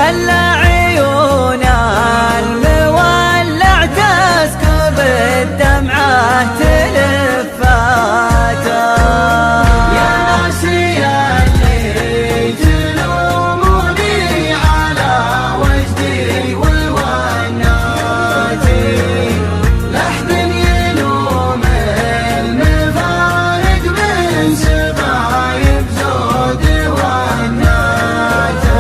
خلى عيون المولع تسكب الدمعة تلفاته. يا ناسي اللي تلوموني على وجدي ووناتي، لحد يلوم المفارق من سبايب زود وناته.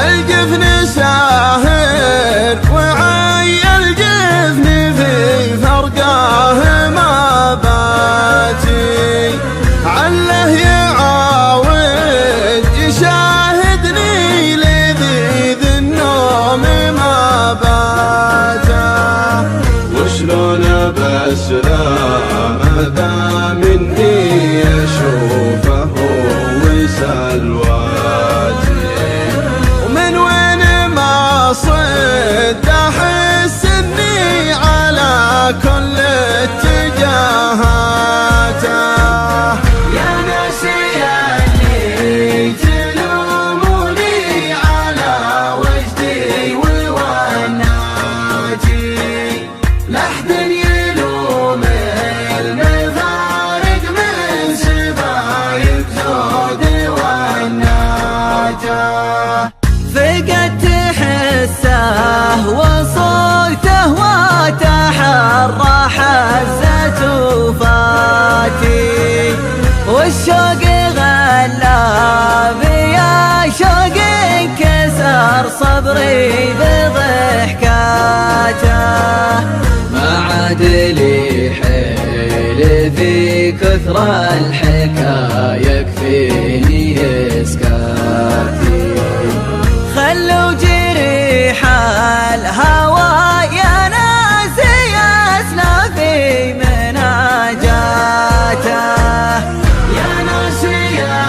الجفن ساهر وعي الجفن في فرقاه ما باتي، عله يعاود يشاهدني لذيذ النوم ما باته. وشلون بسلامه ذا مني اشوفه وسلواتي، ومن وين ما صد احس اني على كل اتجاهاته. يا ناسي اللي تلوموني على وجدي ووناتي، لحد يلوم المفارق من سبايب زود وناته. فقدت حسه وصوته وتحرى حزة وفاتي، والشوق غلاب يا شوق انكسر صبري بضحكاته. ما عاد لي حيل في كثر الحكاية يكفيني اسكاتي، خلوا جريح الهوى يا ناس يسلى في مناجاته. يا ناسي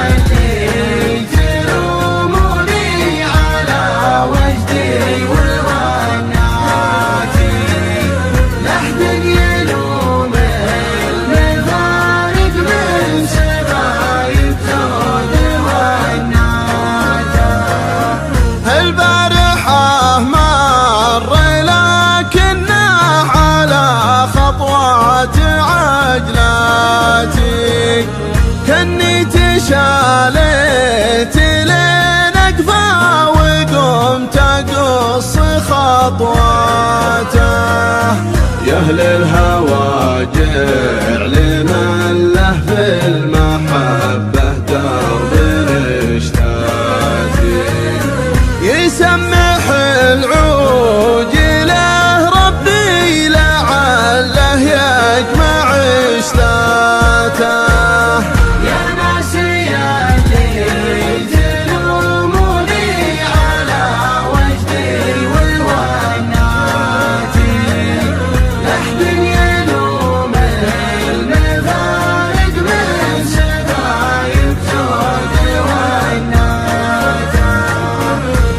اللي تلوموني على وجدي ووناتي، لحد يلوم المفارق من سبايب زود وناته. البارحة مر لكنه على خطوات عجلاتي، كني تشاليت لين اقفى وقمت اقص خطواته. يا اهل الهواجع لمن له في المحبة درب نشتاتي، يسمح العوج له ربي لعله يجمع اشتاته. يا ناسي اللي تلوموني على وجدي ووناتي، لحد يلوم المفارق من سبايب زود وناته.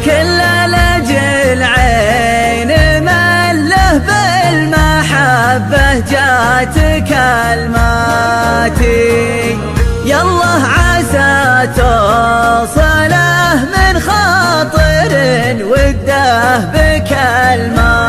كل لجل عين مله بالمحبة جات كلماتي، يالله